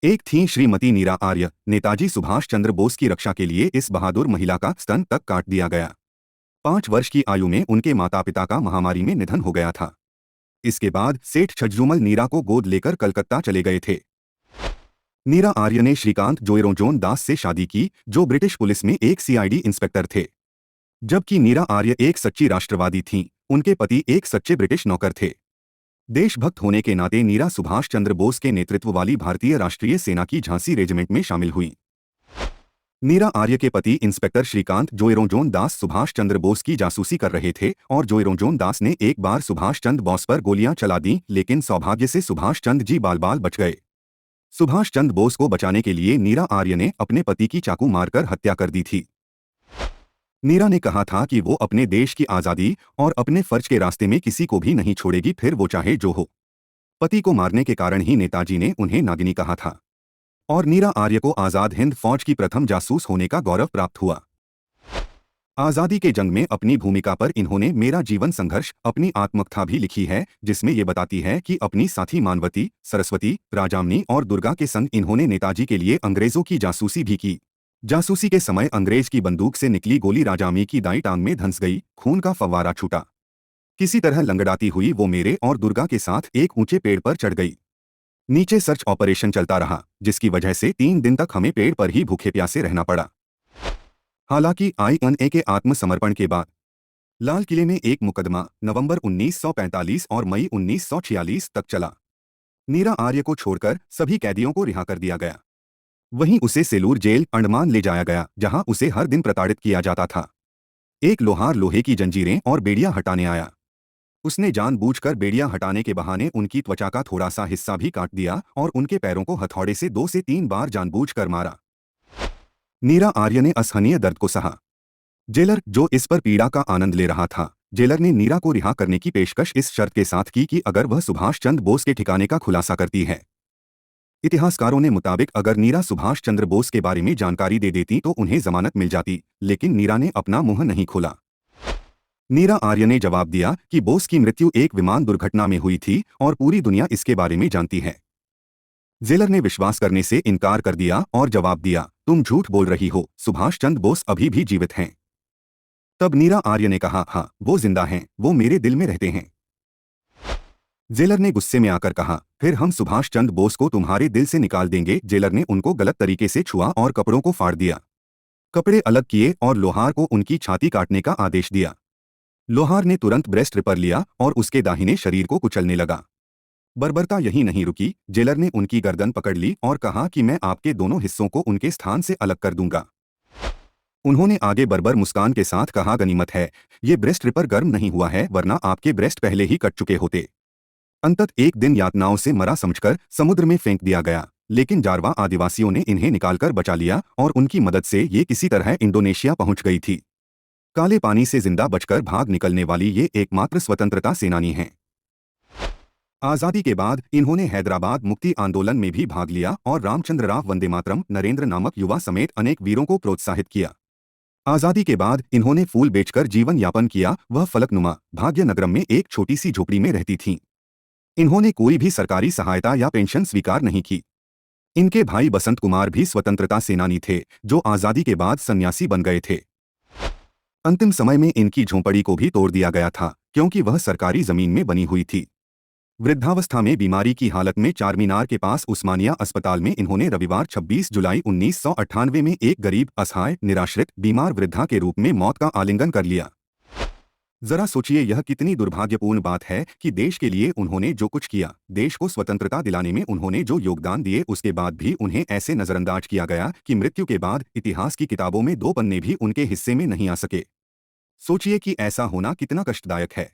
एक थीं श्रीमती नीरा आर्य। नेताजी सुभाष चंद्र बोस की रक्षा के लिए इस बहादुर महिला का स्तन तक काट दिया गया। 5 वर्ष की आयु में उनके माता पिता का महामारी में निधन हो गया था। इसके बाद सेठ छज्जूमल नीरा को गोद लेकर कलकत्ता चले गए थे। नीरा आर्य ने श्रीकांत जोयरोंजोन दास से शादी की, जो ब्रिटिश पुलिस में एक सीआईडी इंस्पेक्टर थे। जबकि नीरा आर्य एक सच्ची राष्ट्रवादी थीं, उनके पति एक सच्चे ब्रिटिश नौकर थे। देशभक्त होने के नाते नीरा सुभाष चंद्र बोस के नेतृत्व वाली भारतीय राष्ट्रीय सेना की झांसी रेजिमेंट में शामिल हुई। नीरा आर्य के पति इंस्पेक्टर श्रीकांत जोयरोंजोन दास सुभाष चंद्र बोस की जासूसी कर रहे थे और जोयरोंजोन दास ने एक बार सुभाष चंद्र बोस पर गोलियां चला दी, लेकिन सौभाग्य से सुभाष चंद्र जी बाल बाल बच गए। सुभाष चंद्र बोस को बचाने के लिए नीरा आर्य ने अपने पति की चाकू मारकर हत्या कर दी थी। नीरा ने कहा था कि वो अपने देश की आज़ादी और अपने फर्ज के रास्ते में किसी को भी नहीं छोड़ेगी, फिर वो चाहे जो हो। पति को मारने के कारण ही नेताजी ने उन्हें नागिनी कहा था और नीरा आर्य को आज़ाद हिंद फौज की प्रथम जासूस होने का गौरव प्राप्त हुआ। आज़ादी के जंग में अपनी भूमिका पर इन्होंने मेरा जीवन संघर्ष अपनी आत्मकथा भी लिखी है, जिसमें ये बताती है कि अपनी साथी मानवती, सरस्वती, राजामनी और दुर्गा के संग इन्होंने नेताजी के लिए अंग्रेजों की जासूसी भी की। जासूसी के समय अंग्रेज की बंदूक से निकली गोली राजामी की दाईं टांग में धंस गई, खून का फव्वारा छूटा। किसी तरह लंगड़ाती हुई वो मेरे और दुर्गा के साथ एक ऊंचे पेड़ पर चढ़ गई। नीचे सर्च ऑपरेशन चलता रहा, जिसकी वजह से 3 दिन तक हमें पेड़ पर ही भूखे प्यासे रहना पड़ा। हालांकि INA के आत्मसमर्पण के बाद लाल किले में एक मुकदमा नवंबर 1945 और मई 1946 तक चला। नीरा आर्य को छोड़कर सभी कैदियों को रिहा कर दिया गया। वहीं उसे सेलूर जेल अंडमान ले जाया गया, जहां उसे हर दिन प्रताड़ित किया जाता था। एक लोहार लोहे की जंजीरें और बेड़ियां हटाने आया। उसने जानबूझकर बेड़ियां हटाने के बहाने उनकी त्वचा का थोड़ा सा हिस्सा भी काट दिया और उनके पैरों को हथौड़े से 2 से 3 बार जानबूझकर मारा। नीरा आर्य ने असहनीय दर्द को सहा। जेलर, जो इस पर पीड़ा का आनंद ले रहा था, जेलर ने नीरा को रिहा करने की पेशकश इस शर्त के साथ की कि अगर वह सुभाष चंद्र बोस के ठिकाने का खुलासा करती है। इतिहासकारों ने मुताबिक अगर नीरा सुभाष चंद्र बोस के बारे में जानकारी दे देती तो उन्हें जमानत मिल जाती, लेकिन नीरा ने अपना मुंह नहीं खोला। नीरा आर्य ने जवाब दिया कि बोस की मृत्यु एक विमान दुर्घटना में हुई थी और पूरी दुनिया इसके बारे में जानती है। जेलर ने विश्वास करने से इनकार कर दिया और जवाब दिया, तुम झूठ बोल रही हो, सुभाष चंद्र बोस अभी भी जीवित हैं। तब नीरा आर्य ने कहा, हाँ, वो जिंदा हैं, वो मेरे दिल में रहते हैं। जेलर ने गुस्से में आकर कहा, फिर हम सुभाष चंद्र बोस को तुम्हारे दिल से निकाल देंगे। जेलर ने उनको गलत तरीके से छुआ और कपड़ों को फाड़ दिया। कपड़े अलग किए और लोहार को उनकी छाती काटने का आदेश दिया। लोहार ने तुरंत ब्रेस्ट रिपर लिया और उसके दाहिने शरीर को कुचलने लगा। बर्बरता यहीं नहीं रुकी, जेलर ने उनकी गर्दन पकड़ ली और कहा कि मैं आपके दोनों हिस्सों को उनके स्थान से अलग कर दूंगा। उन्होंने आगे बर्बर मुस्कान के साथ कहा, गनीमत है ये ब्रेस्ट रिपर गर्म नहीं हुआ है, वरना आपके ब्रेस्ट पहले ही कट चुके होते। अंततः एक दिन यातनाओं से मरा समझकर समुद्र में फेंक दिया गया, लेकिन जारवा आदिवासियों ने इन्हें निकालकर बचा लिया और उनकी मदद से ये किसी तरह इंडोनेशिया पहुंच गई थी। काले पानी से जिंदा बचकर भाग निकलने वाली ये एकमात्र स्वतंत्रता सेनानी हैं। आज़ादी के बाद इन्होंने हैदराबाद मुक्ति आंदोलन में भी भाग लिया और रामचंद्र राव वंदे मातरम नरेंद्र नामक युवा समेत अनेक वीरों को प्रोत्साहित किया। आज़ादी के बाद इन्होंने फूल बेचकर जीवन यापन किया। वह फलकनुमा भाग्यनगरम में एक छोटी सी झोपड़ी में रहती थीं। इन्होंने कोई भी सरकारी सहायता या पेंशन स्वीकार नहीं की। इनके भाई बसंत कुमार भी स्वतंत्रता सेनानी थे, जो आज़ादी के बाद सन्यासी बन गए थे। अंतिम समय में इनकी झोंपड़ी को भी तोड़ दिया गया था, क्योंकि वह सरकारी जमीन में बनी हुई थी। वृद्धावस्था में बीमारी की हालत में चारमीनार के पास उस्मानिया अस्पताल में इन्होंने रविवार 26 जुलाई 1998 में एक गरीब, असहाय, निराश्रित, बीमार वृद्धा के रूप में मौत का आलिंगन कर लिया। जरा सोचिए, यह कितनी दुर्भाग्यपूर्ण बात है कि देश के लिए उन्होंने जो कुछ किया, देश को स्वतंत्रता दिलाने में उन्होंने जो योगदान दिए, उसके बाद भी उन्हें ऐसे नजरअंदाज किया गया कि मृत्यु के बाद इतिहास की किताबों में 2 पन्ने भी उनके हिस्से में नहीं आ सके। सोचिए कि ऐसा होना कितना कष्टदायक है।